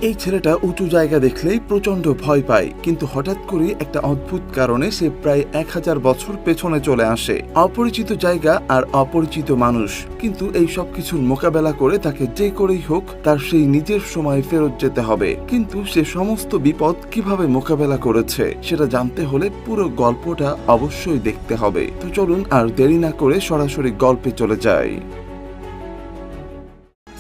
এই ছেলেটা উঁচু জায়গা দেখলেই প্রচন্ড ভয় পায়, কিন্তু হঠাৎ করে একটা অদ্ভুত কারণে সে প্রায় 1000 বছর পেছনে চলে আসে। অপরিচিত জায়গা আর অপরিচিত মানুষ, কিন্তু এই সব কিছুর মোকাবেলা করে তাকে যে করেই হোক তার সেই নিজের সময় ফেরত যেতে হবে। কিন্তু সে সমস্ত বিপদ কিভাবে মোকাবেলা করেছে সেটা জানতে হলে পুরো গল্পটা অবশ্যই দেখতে হবে। তো চলুন আর দেরি না করে সরাসরি গল্পে চলে যাই।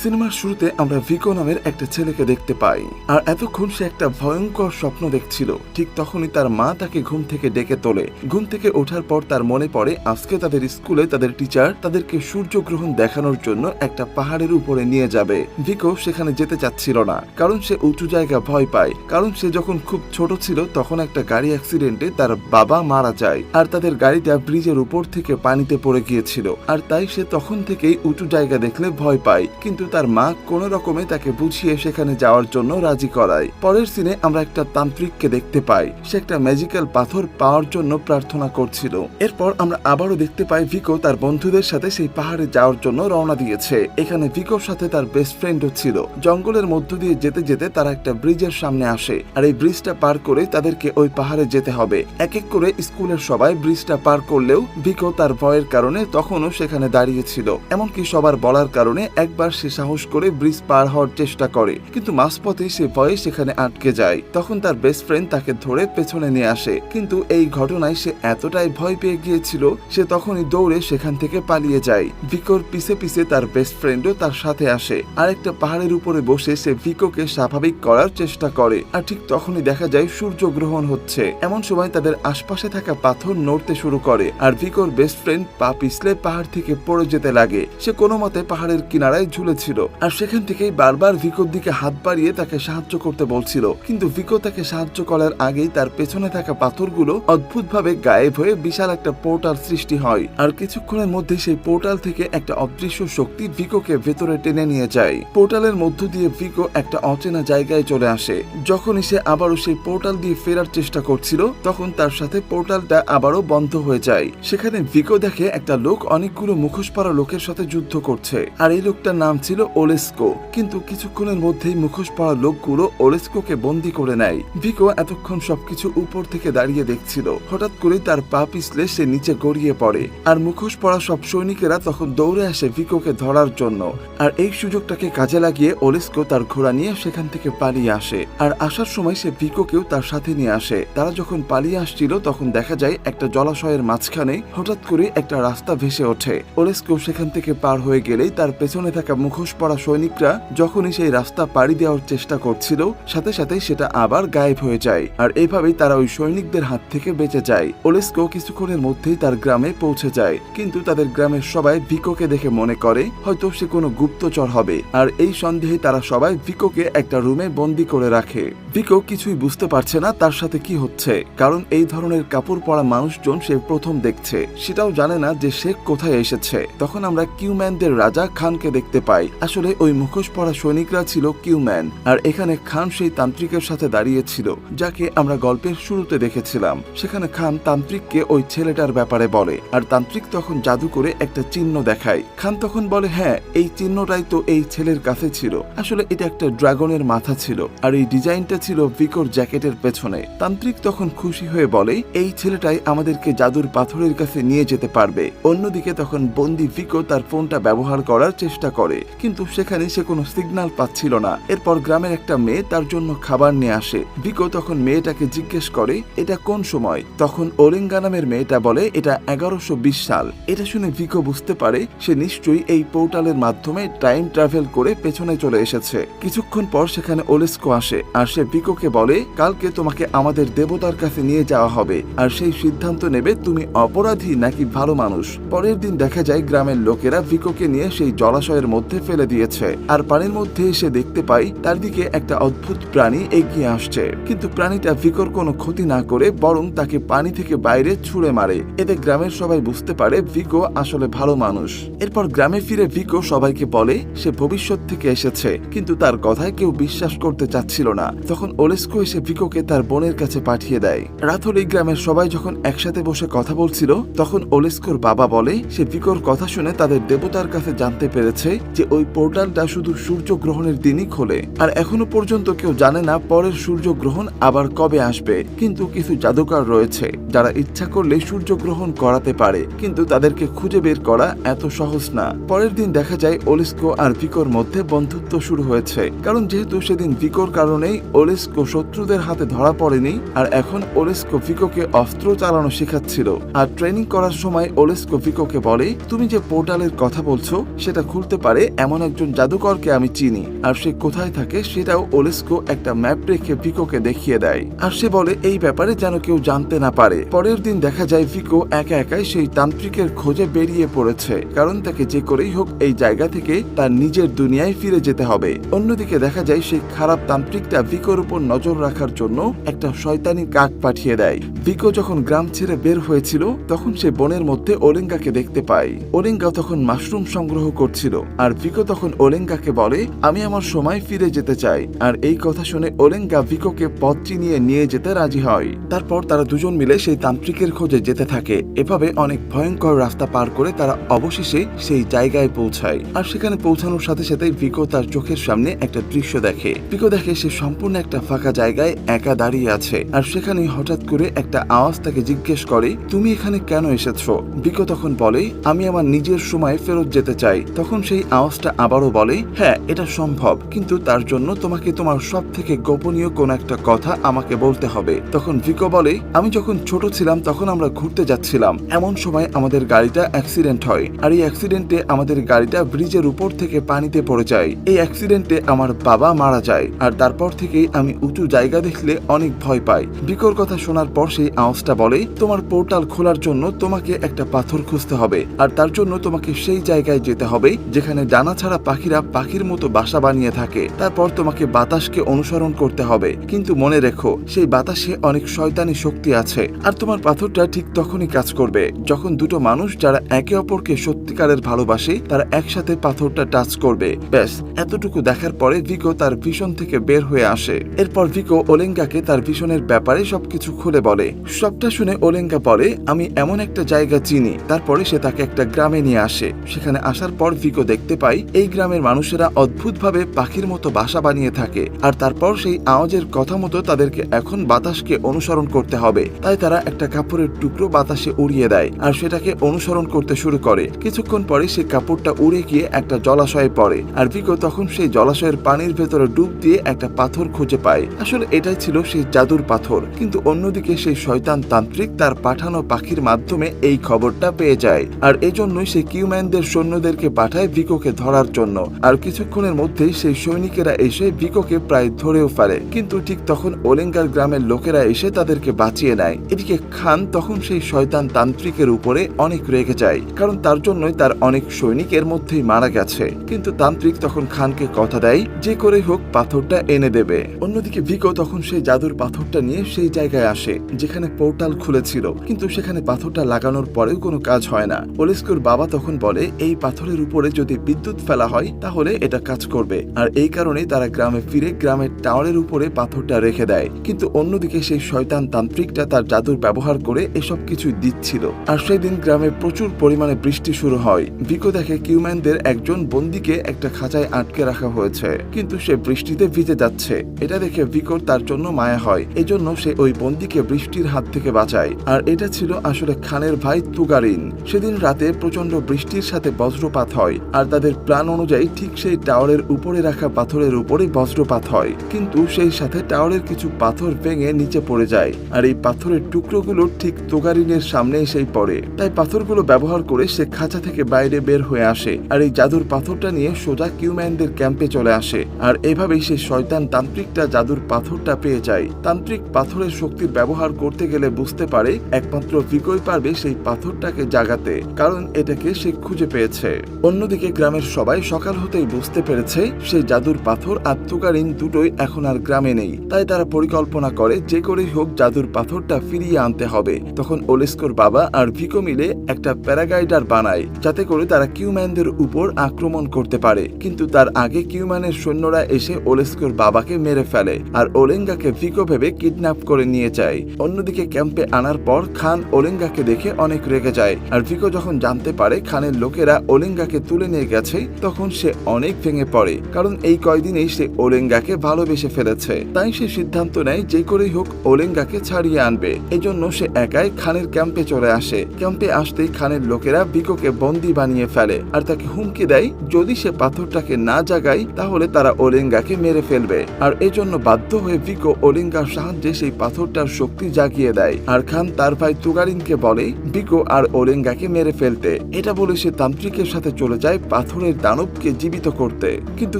সিনেমার শুরুতে আমরা ভিকো নামের একটা ছেলেকে দেখতে পাই, আর এতক্ষণ সে একটা ভয়ঙ্কর স্বপ্ন দেখছিল। ঠিক তখনই তার মা তাকে ঘুম থেকে ডেকে তোলে। ঘুম থেকে ওঠার পর তার মনে পড়ে আজকে তাদের স্কুলে তাদের টিচার তাদেরকে সূর্যগ্রহণ দেখানোর জন্য একটা পাহাড়ের উপরে নিয়ে যাবে। ভিকো সেখানে যেতে চাচ্ছিল না, কারণ সে উঁচু জায়গা ভয় পায়। কারণ সে যখন খুব ছোট ছিল তখন একটা গাড়ি অ্যাক্সিডেন্টে তার বাবা মারা যায়, আর তাদের গাড়িটা ব্রিজের উপর থেকে পানিতে পড়ে গিয়েছিল। আর তাই সে তখন থেকেই উঁচু জায়গা দেখলে ভয় পায়, কিন্তু তার মা কোন রকমে তাকে বুঝিয়ে সেখানে যাওয়ার জন্য রাজি করায়। পরের সিনে আমরা একটা তান্ত্রিককে দেখতে পাই, সে একটা ম্যাজিক্যাল পাথর পাওয়ার জন্য প্রার্থনা করছিল। এরপর আমরা আবারও দেখতে পাই ভিকো তার বন্ধুদের সাথে সেই পাহাড়ে যাওয়ার জন্য রওনা দিয়েছে। এখানে ভিকোর সাথে তার বেস্ট ফ্রেন্ডও ছিল। জঙ্গলের মধ্য দিয়ে যেতে যেতে তারা একটা ব্রিজের সামনে আসে, আর এই ব্রিজটা পার করে তাদেরকে ওই পাহাড়ে যেতে হবে। এক এক করে স্কুলের সবাই ব্রিজটা পার করলেও ভিকো তার ভয়ের কারণে তখনও সেখানে দাঁড়িয়েছিল। এমনকি সবার বলার কারণে একবার সে সাহস করে ব্রিজ পার হওয়ার চেষ্টা করে, কিন্তু মাঝপথে সে ভয়ে সেখানে আটকে যায়। তখন তার বেস্ট ফ্রেন্ড তাকে ধরে পেছনে নিয়ে আসে, কিন্তু এই ঘটনায় সে এতটাই ভয় পেয়ে গিয়েছিল সে তখনই দৌড়ে সেখান থেকে পালিয়ে যায়। ভিকোর পিছে পিছে তার বেস্ট ফ্রেন্ডও তার সাথে আসে, আর একটা পাহাড়ের উপরে বসে সে ভিকোকে স্বাভাবিক করার চেষ্টা করে। আর ঠিক তখনই দেখা যায় সূর্যগ্রহণ হচ্ছে। এমন সময় তাদের আশপাশে থাকা পাথর নড়তে শুরু করে, আর ভিকোর বেস্ট ফ্রেন্ড পা পিছলে পাহাড় থেকে পড়ে যেতে লাগে। সে কোনো মতে পাহাড়ের কিনারায় ঝুলেছিল, আর সেখান থেকেই বারবার ভিকোর দিকে হাত বাড়িয়ে তাকে সাহায্য করতে বলছিল। কিন্তু ভিকো তাকে সাহায্য করার আগেই তার পেছনে থাকা পাথরগুলো অদ্ভুতভাবে গায়েব হয়ে বিশাল একটা পোর্টাল সৃষ্টি হয়, আর কিছুক্ষণের মধ্যে সেই পোর্টাল থেকে একটা অদৃশ্য শক্তি ভিকোকে ভেতরে টেনে নিয়ে যায়। পোর্টালের মধ্য দিয়ে ভিকো একটা অচেনা জায়গায় চলে আসে। যখনই সে আবারও সেই পোর্টাল দিয়ে ফেরার চেষ্টা করছিল তখন তার সাথে পোর্টালটা আবারও বন্ধ হয়ে যায়। সেখানে ভিকো দেখে একটা লোক অনেকগুলো মুখোশ পরা লোকের সাথে যুদ্ধ করছে, আর এই লোকটার নাম ছিল ওলেস্কো। কিন্তু কিছুক্ষণের মধ্যেই মুখোশ পরা লোকগুলো ওলেস্কোকে বন্দি করে নেয়। ভিকো এতক্ষণ সবকিছু উপর থেকে দাঁড়িয়ে দেখছিল। হঠাৎ করে তার পা পিছলে সে নিচে গড়িয়ে পড়ে, আর মুখোশ পরা সব সৈনিকেরা তখন দৌড়ে আসে ভিকোকে ধরার জন্য। আর এই সুযোগটাকে কাজে লাগিয়ে ওলেস্কো তার ঘোড়া নিয়ে সেখান থেকে পালিয়ে আসে, আর আসার সময় সে ভিকোকেও তার সাথে নিয়ে আসে। তারা যখন পালিয়ে আসছিল তখন দেখা যায় একটা জলাশয়ের মাঝখানে হঠাৎ করে একটা রাস্তা ভেসে ওঠে। ওলেস্কো সেখান থেকে পার হয়ে গেলেই তার পেছনে থাকা মুখোশ পরা সৈনিকরা যখনই সেই রাস্তা পাড়ি দেওয়ার চেষ্টা করছিল সাথে সাথে সেটা আবার গায়েব হয়ে যায়, আর এইভাবেই তারা ওই সৈনিকদের হাত থেকে বেঁচে যায়। ওলেস্কো কিছুক্ষণের মধ্যেই তার গ্রামে পৌঁছে যায়, কিন্তু তাদের গ্রামের সবাই ভিকোকে দেখে মনে করে হয়তো সে কোনো গুপ্তচর হবে, আর এই সন্দেহে তারা সবাই ভিকোকে একটা রুমে বন্দি করে রাখে। ভিকো কিছুই বুঝতে পারছে না তার সাথে কি হচ্ছে, কারণ এই ধরনের কাপড় পরা মানুষজন সে প্রথম দেখছে। সেটাও জানে না যে সে কোথায় এসেছে। তখন আমরা কিউম্যানদের রাজা খানকে দেখতে পাই। আসলে ওই মুখোশ পরা সৈনিকরা ছিল কিউম্যান, আর এখানে খান সেই তান্ত্রিকের সাথে দাঁড়িয়েছিল যাকে আমরা গল্পের শুরুতে দেখেছিলাম। সেখানে খান তান্ত্রিককে ওই ছেলেটার ব্যাপারে বলে, আর তান্ত্রিক তখন জাদু করে একটা চিহ্ন দেখায়। খান তখন বলে হ্যাঁ, এই চিহ্নটাই তো এই ছেলের কাছে ছিল। আসলে এটা একটা ড্রাগনের মাথা ছিল, আর এই ডিজাইনটা ছিল ভিকোর জ্যাকেটের পেছনে। তান্ত্রিক তখন খুশি হয়ে বলে এই ছেলেটাই আমাদেরকে জাদুর পাথরের কাছে নিয়ে যেতে পারবে। অন্যদিকে তখন বন্দি ভিকো তার ফোনটা ব্যবহার করার চেষ্টা করে, কিন্তু সেখানে সে কোনো সিগন্যাল পাচ্ছিল না। এরপর গ্রামের একটা মেয়ে তার জন্য খাবার নিয়ে আসে। ভিকো তখন মেয়েটাকে জিজ্ঞেস করে এটা কোন সময়। তখন ওরেঙ্গা নামের মেয়েটা বলে এটা 1120 সাল। এটা শুনে ভিকো বুঝতে পারে সে নিশ্চয়ই এই পোর্টালের মাধ্যমে টাইম ট্রাভেল করে পেছনে চলে এসেছে। কিছুক্ষণ পর সেখানে ওলেস্কো আসে, আর সে ভিকোকে বলে কালকে তোমাকে আমাদের দেবতার কাছে নিয়ে যাওয়া হবে, আর সেই সিদ্ধান্ত নেবে তুমি অপরাধী নাকি ভালো মানুষ। পরের দিন দেখা যায় গ্রামের লোকেরা ভিকোকে নিয়ে সেই জলাশয়ের মধ্যে ফেলে দিয়েছে, আর পানির মধ্যে এসে দেখতে পাই তার দিকে একটা অদ্ভুত প্রাণী এগিয়ে আসছে। কিন্তু প্রাণীটা ভিকোর কোনো ক্ষতি না করে বরং তাকে পানি থেকে বাইরে ছুঁড়ে মারে। এতে গ্রামের সবাই বুঝতে পারে ভিকো আসলে ভালো মানুষ। এরপর গ্রামে ফিরে ভিকো সবাইকে বলে সে ভবিষ্যৎ থেকে এসেছে, কিন্তু তার কথায় কেউ বিশ্বাস করতে চাচ্ছিল না। তখন ওলেস্কো এসে ভিকোকে তার বোনের কাছে পাঠিয়ে দেয়। রাত হলেই গ্রামের সবাই যখন একসাথে বসে কথা বলছিল তখন ওলেস্কোর বাবা বলে সে ভিকোর কথা শুনে তাদের দেবতার কাছে জানতে পেরেছে যে ওই ওই পোর্টালটা শুধু সূর্যগ্রহণের দিনই খোলে। আর এখনো পর্যন্ত কেউ জানে না পরের সূর্যগ্রহণ আবার কবে আসবে। কিন্তু কিছু জাদুকর রয়েছে যারা ইচ্ছা করলে সূর্যগ্রহণ করাতে পারে, কিন্তু তাদেরকে খুঁজে বের করা এত সহজ না। পরের দিন দেখা যায় ওলিস্কো আর ভিকোর মধ্যে বন্ধুত্ব শুরু হয়েছে, কারণ যেহেতু সেদিন ভিকোর কারণেই ওলিস্কো শত্রুদের হাতে ধরা পড়েনি, আর এখন ওলিস্কো ভিকোকে অস্ত্র চালানো শেখাচ্ছিল। আর ট্রেনিং করার সময় ওলিস্কো ভিকোকে বলে, তুমি যে পোর্টালের কথা বলছো সেটা খুলতে পারে এমন একজন জাদুকরকে আমি চিনি, আর সে কোথায় থাকে সেটাও ওলিস্কো একটা ম্যাপ রেখে ভিকোকে দেখিয়ে দেয়। আর সে বলে এই ব্যাপারে যেন কেউ জানতে না পারে। পরের দিন দেখা যায় ভিকো একা একাই সেই তান্ত্রিকের খোঁজে বেরিয়ে পড়েছে, কারণ তাকে যে করেই হোক এই জায়গা থেকে তার নিজের দুনিয়ায় ফিরে যেতে হবে। অন্যদিকে দেখা যায় সেই খারাপ তান্ত্রিকটা ভিকোর উপর নজর রাখার জন্য একটা শয়তানি কাক পাঠিয়ে দেয়। ভিকো যখন গ্রাম ছেড়ে বের হয়েছিল তখন সে বনের মধ্যে ওলেঙ্গাকে দেখতে পায়। ওলেঙ্গা তখন মাশরুম সংগ্রহ করছিল, আর ভিকো তখন ওলেঙ্গাকে বলে, আমি আমার সময় ফিরে যেতে চাই। আর এই কথা শুনে ওলেঙ্গা ভিকোকে পথ চিনিয়ে নিয়ে যেতে রাজি হয়। তারপর তারা দুজন মিলে সেই তান্ত্রিকের খোঁজে যেতে থাকে। এভাবে অনেক ভয়ঙ্কর রাস্তা পার করে তারা অবশেষে সেই জায়গায় পৌঁছায়। আর সেখানে পৌঁছানোর সাথে সাথে ভিকো তার চোখের সামনে একটা দৃশ্য দেখে। ভিকো দেখে সে সম্পূর্ণ একটা ফাঁকা জায়গায় একা দাঁড়িয়ে আছে, আর সেখানে হঠাৎ করে একটা আওয়াজ তাকে জিজ্ঞেস করে, তুমি এখানে কেন এসেছো? ভিকো তখন বলে, আমি আমার নিজের সময় ফেরত যেতে চাই। তখন সেই আওয়াজটা আবারও বলে, হ্যাঁ এটা সম্ভব, কিন্তু তার জন্য তোমাকে তোমার সব থেকে গোপনীয় কোন একটা কথা আমাকে বলতে হবে। তখন ভিকো বলে, আমি যখন ছোট ছিলাম তখন আমরা ঘুরতে যাচ্ছিলাম, এমন সময় আমাদের গাড়িটা অ্যাক্সিডেন্ট হয়, আর এই অ্যাক্সিডেন্টে আমাদের গাড়িটা ব্রিজের উপর থেকে পানিতে পড়ে যায়। এই অ্যাক্সিডেন্টে আমার বাবা মারা যায়, আর তারপর থেকেই আমি উঁচু জায়গা দেখলে অনেক ভয় পাই। ভিকোর কথা শোনার পর সেই আওয়াজটা বলে, তোমার পোর্টাল খোলার জন্য তোমাকে একটা পাথর খুঁজতে হবে, আর তার জন্য তোমাকে সেই জায়গায় যেতে হবে যেখানে ডানা ছাড়া পাখিরা পাখির মতো বাসা বানিয়ে থাকে। তারপর তোমাকে বাতাসকে অনুসরণ করতে হবে, কিন্তু মনে রেখো সেই বাতাসে অনেক শয়তানি শক্তি আছে। আর তোমার পাথরটা ঠিক তখনই কাজ করবে যখন দুটো মানুষ যারা একে অপরকে সত্যিকারের ভালোবাসে তারা একসাথে পাথরটা টাচ করবে। ব্যাস এতটুকু দেখার পরে ভিকো তার ভিশন থেকে বের হয়ে আসে। এরপর ভিকো ওলেঙ্গাকে তার ভিশনের ব্যাপারে সবকিছু খুলে বলে। সবটা শুনে ওলেঙ্গা বলে, আমি এমন একটা জায়গা চিনি। তারপরে সে তাকে একটা গ্রামে নিয়ে আসে। সেখানে আসার পর ভিকো দেখতে পায় এই গ্রামের মানুষেরা অদ্ভুতভাবে পাখির মতো বাসা বানিয়ে থাকে, আর তারপর সেই আওয়াজের কথা মতো তাদেরকে এখন বাতাসকে অনুসরণ করতে হবে। তাই তারা একটা কাপড়ের টুকরো বাতাসে উড়িয়ে দেয়, আর সেটাকে অনুসরণ করতে শুরু করে। কিছুক্ষণ পরে সেই কাপড়টা উড়ে গিয়ে একটা জলাশয়ে পড়ে, আর ভিকো তখন সেই জলাশয়ের পানির ভেতরে ডুব দিয়ে একটা পাথর খুঁজে পায়। আসলে এটাই ছিল সেই জাদুর পাথর। কিন্তু অন্যদিকে সেই শয়তান তান্ত্রিক তার পাঠানো পাখির মাধ্যমে এই খবরটা পেয়ে যায়, আর এজন্যই সেই কিউম্যানদের সৈন্যদেরকে পাঠায় ভিকোকে ধরার জন্য। আর কিছুক্ষণের মধ্যেই সেই সৈনিকেরা এসে ভিকোকে প্রায় ধরেও ফেলে, কিন্তু ঠিক তখন ওলেঙ্গার গ্রামের লোকেরা এসে তাদেরকে বাঁচিয়ে নেয়। এদিকে খান তখন সেই শয়তান তান্ত্রিকের উপরে অনেক রেগে যায়, কারণ তার জন্যই তার অনেক সৈনিকের মধ্যেই মারা গেছে। কিন্তু তান্ত্রিক তখন খানকে কথা দেয় যে করে হোক পাথরটা এনে দেবে। অন্যদিকে ভিকো তখন সেই জাদুর পাথরটা নিয়ে সেই জায়গায় আসে যেখানে পোর্টাল খুলেছিল, কিন্তু সেখানে পাথরটা লাগানোর পরেও কোনো কাজ হয় না। ওলিস্কোর বাবা তখন বলে, এই পাথরের উপরে যদি বিদ্যুৎ ফেলা হয় তাহলে এটা কাজ করবে, আর এই কারণেই তারা গ্রামে ফিরে গ্রামের টাওয়ারের উপরে পাথরটা রেখে দেয়। কিন্তু অন্যদিকে সেই শয়তান তান্ত্রিকটা তার জাদুর ব্যবহার করে এসব কিছু দিচ্ছিল। আর সেদিন গ্রামে প্রচুর পরিমাণে বৃষ্টি শুরু হয়। ভিকো দেখে কিউম্যানদের একজন বন্দীকে একটা খাঁচায় আটকে রাখা হয়েছে, কিন্তু সে বৃষ্টিতে ভিজে যাচ্ছে। এটা দেখে ভিকোর তার জন্য মায়া হয়, এজন্য সে ওই বন্দীকে বৃষ্টির হাত থেকে বাঁচায়। আর এটা ছিল আসলে খানের ভাই তুগারিন। সেদিন রাতে প্রচন্ড বৃষ্টির সাথে বজ্রপাত হয়, আর তাদের প্ল্যান অনুযায়ী ঠিক সেই টাওয়ারের উপরে রাখা পাথরের উপরে বজ্রপাত হয়, কিন্তু সেই সাথে টাওয়ারের কিছু পাথর ভেঙে নিচে পড়ে যায়, আর এই পাথরের টুকরোগুলো ঠিক তুগারিনের সামনে এসেই পড়ে। তাই পাথরগুলো ব্যবহার করে সে খাঁচা থেকে বাইরে বের হয়ে আসে, আর এই জাদুর পাথরটা নিয়ে সোজা কিউম্যানদের ক্যাম্পে চলে আসে। আর এভাবেই সেই শয়তান তান্ত্রিকটা জাদুর পাথরটা পেয়ে যায়। তান্ত্রিক পাথরের শক্তির ব্যবহার করতে গেলে বুঝতে পারে একমাত্র ভিকোই পারবে সেই পাথরটাকে জাগাতে, কারণ এটাকে সে খুঁজে পেয়েছে। অন্যদিকে গ্রামের সবাই সকাল হতেই বুঝতে পেরেছে সেই জাদুর পাথর আর তুগারিন দুটোই এখন আর গ্রামে নেই। তাই তারা পরিকল্পনা করে যে করেই হোক জাদুর পাথরটা ফিরিয়ে আনতে হবে। তখন ওলিস্কোর বাবা আর ভিকো মিলে একটা প্যারাগ্লাইডার বানায় যাতে করে তারা কিউম্যানদের উপর আক্রমণ করতে পারে। কিন্তু তার আগে কিউম্যানের সৈন্যরা এসে ওলিস্কোর বাবাকে মেরে ফেলে, আর ওলেঙ্গাকে ভিকো ভেবে কিডন্যাপ করে নিয়ে যায়। অন্যদিকে ক্যাম্পে আনার পর খান ওলেঙ্গাকে দেখে অনেক রেগে যায়, আর ভিকো যখন জানতে পারে খানের লোকেরা ওলেঙ্গাকে তুলে নিয়ে গেছে তখন সে অনেক ভেঙে পড়ে, কারণ এই কয়দিনেই সে ওলেঙ্গাকে ভালোবেসে ফেলেছে। তাই সে সিদ্ধান্ত নেয় যে করেই হোক ওলেঙ্গাকে ছাড়িয়ে আনবে। এজন্য সে একাই খানের ক্যাম্পে চলে আসে। ক্যাম্পে আসতেই খানের লোকেরা ভিকোকে বন্দী বানিয়ে ফেলে আর তাকে হুমকি দেয় যদি সে পাথরটাকে না জাগায় তাহলে তারা ওলেঙ্গাকে মেরে ফেলবে। আর এজন্য বাধ্য হয়ে ভিকো ওলেঙ্গার সাহায্যে সেই পাথরটার শক্তি জাগিয়ে দেয়। আর খান তার ভাই তুগারিনকে বলে ভিকো আর ওলেঙ্গাকে মেরে ফেলতে। এটা বলে সে তান্ত্রিকের সাথে চলে যায় পাথরের দানবকে জীবিত করতে। কিন্তু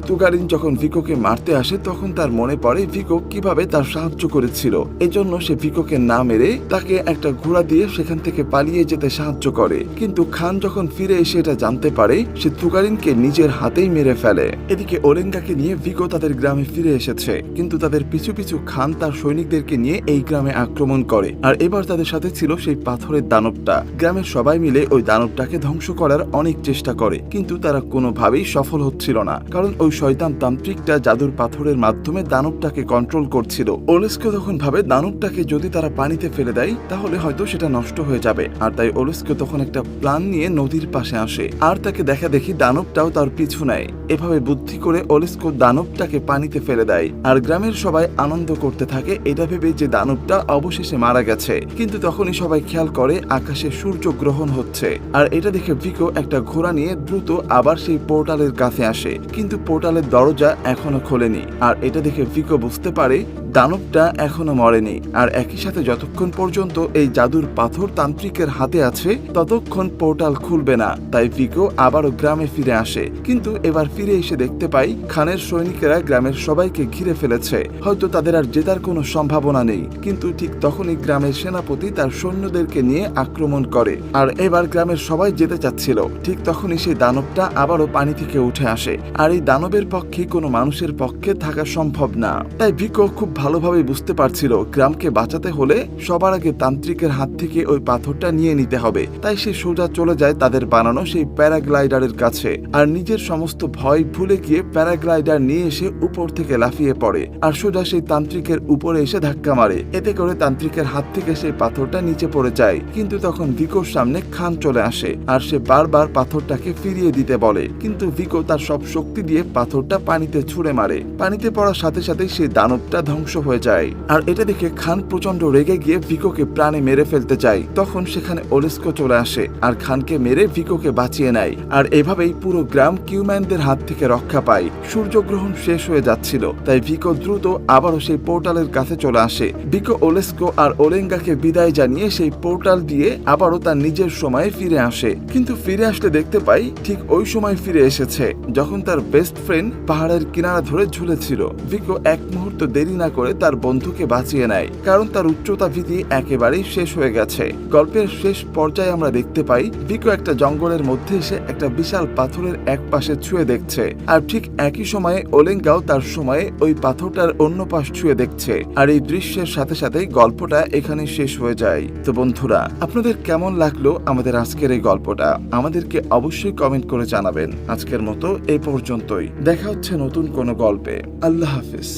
তুগারিন যখন ভিকোকে মারতে আসে তখন তার মনে পড়ে ভিকো কিভাবে তার সাহায্য করেছিল। এজন্য সে ভিকোকে না মেরে তাকে একটা ঘোড়া দিয়ে সেখান থেকে পালিয়ে যেতে সাহায্য করে। কিন্তু খান যখন ফিরে এসে এটা জানতে পারে সে তুগারিনকে নিজের হাতেই মেরে ফেলে। এদিকে ওলেঙ্গাকে নিয়ে ভিকো তাদের গ্রামে ফিরে এসেছে, কিন্তু তাদের পিছু পিছু খান তার সৈনিকদেরকে নিয়ে এই গ্রামে আক্রমণ করে। আর এবার তাদের সাথে ছিল সেই পাথরের দানবটা। গ্রামের সবাই মিলে ওই দানবটাকে ধ্বংস করার অনেক চেষ্টা করে, কিন্তু তারা কোনোভাবেই সফল হচ্ছিল না, কারণ ওই শয়তান তান্ত্রিকটা জাদুর পাথরের মাধ্যমে দানবটাকে কন্ট্রোল করছিল। ওলেস্কো তখন ভাবে দানবটাকে যদি তারা পানিতে ফেলে দেয় তাহলে হয়তো সেটা নষ্ট হয়ে যাবে। আর তাই ওলেস্কো তখন একটা প্ল্যান নিয়ে নদীর পাশে আসে আর তাকে দেখা দেখি দানবটাও তার পিছু নেয়। এভাবে বুদ্ধি করে ওলেস্কো দানবটাকে পানিতে ফেলে দেয়। আর গ্রামের সবাই আনন্দ করতে থাকে এটা ভেবে যে দানবটা অবশেষে মারা গেছে। কিন্তু তখনই সবাই খেয়াল করে আকাশে সূর্য গ্রহণ হচ্ছে। আর এটা দেখে ভিকো একটা ঘোড়া নিয়ে দ্রুত আবার সেই পোর্টালের কাছে আসে, কিন্তু পোর্টালের দরজা এখনো খোলেনি। আর এটা দেখে ভিকো বুঝতে পারে দানবটা এখনো মরেনি। আর একই সাথে যতক্ষণ পর্যন্ত এই জাদুর পাথর তান্ত্রিকের হাতে আছে ততক্ষণ পোর্টাল খুলবে না। তাই ভিকো আবারও গ্রামে ফিরে আসে, কিন্তু এবার ফিরে এসে দেখতে পাই খানের সৈনিকেরা গ্রামের সবাইকে ঘিরে ফেলেছে। হয়তো তাদের আর জেতার কোনো সম্ভাবনা নেই। কিন্তু ঠিক তখনই গ্রামের সেনাপতি তার সৈন্যদেরকে নিয়ে আক্রমণ করে। আর এবার গ্রামের সবাই যেতে চাচ্ছিল। ঠিক তখনই সেই দানবটা আবারও পানি থেকে উঠে আসে। আর এই দানবের পক্ষে কোনো মানুষের পক্ষে থাকা সম্ভব না। তাই ভিকো খুব ভালোভাবে বুঝতে পারছিল গ্রামকে বাঁচাতে হলে সবার আগে তান্ত্রিকের হাত থেকে ওই পাথরটা নিয়ে নিতে হবে। তাই সে সোজা চলে যায় তাদের বানানো সেই প্যারাগ্লাইডারের কাছে। আর নিজের সমস্ত ভয় ভুলে গিয়ে প্যারাগ্লাইডার নিয়ে এসে উপর থেকে লাফিয়ে পড়ে আর সোজা সেই তান্ত্রিকের উপরে এসে ধাক্কা মারে। এতে করে তান্ত্রিকের হাত থেকে সেই পাথরটা নিচে পড়ে যায়। কিন্তু তখন ভিকোর সামনে খান চলে আসে আর সে বারবার পাথরটাকে ফিরিয়ে দিতে বলে, কিন্তু ভিকো তার সব শক্তি দিয়ে পাথরটা পানিতে ছুঁড়ে মারে। পানিতে পড়ার সাথে সাথে সেই দানবটা ধ্বংস হয়ে যায়। আর এটা দেখে খান প্রচন্ড রেগে গিয়ে ভিকোকে প্রাণে মেরে ফেলতে চায়। তখন সেখানে ওলেস্কো চলে আসে আর খানকে মেরে ভিকোকে বাঁচিয়ে নেয়। আর এভাবেই পুরো গ্রাম কিউম্যানদের হাত থেকে রক্ষা পায়। সূর্যগ্রহণ শেষ হয়ে যাচ্ছিল, তাই ভিকো দ্রুত আবারও সেই পোর্টালের কাছে চলে আসে। ভিকো ওলেস্কো আর ওলেঙ্গাকে বিদায় জানিয়ে সেই পোর্টাল দিয়ে আবারও তার নিজের সময়ে ফিরে আসে। কিন্তু ফিরে আসলে দেখতে পাই ঠিক ওই সময় ফিরে এসেছে যখন তার বেস্ট ফ্রেন্ড পাহাড়ের কিনারা ধরে ঝুলেছিল। ভিকো এক মুহূর্ত দেরি না করে তার বন্ধুকে বাঁচিয়ে নেয়, কারণ তার উচ্চতা ভীতি একেবারেই শেষ হয়ে গেছে। গল্পের শেষ পর্যায়ে আমরা দেখতে পাই ভিকো একটা জঙ্গলের মধ্যে এসে একটা বিশাল পাথরের এক পাশে ছুঁয়ে দেখছে। আর ঠিক একই সময়ে ওলেঙ্গাও তার সময়ে ওই পাথরটার অন্য পাশ ছুঁয়ে দেখছে। আর এই দৃশ্যের সাথে সাথে গল্পটা এখানে শেষ হয়ে যায়। তো বন্ধুরা, আপনাদের কেমন লাগলো আমাদের আজকের এই গল্পটা আমাদেরকে অবশ্যই কমেন্ট করে জানাবেন। আজকের মতো এই পর্যন্তই। দেখা হচ্ছে নতুন কোনো গল্পে। আল্লাহ হাফিজ।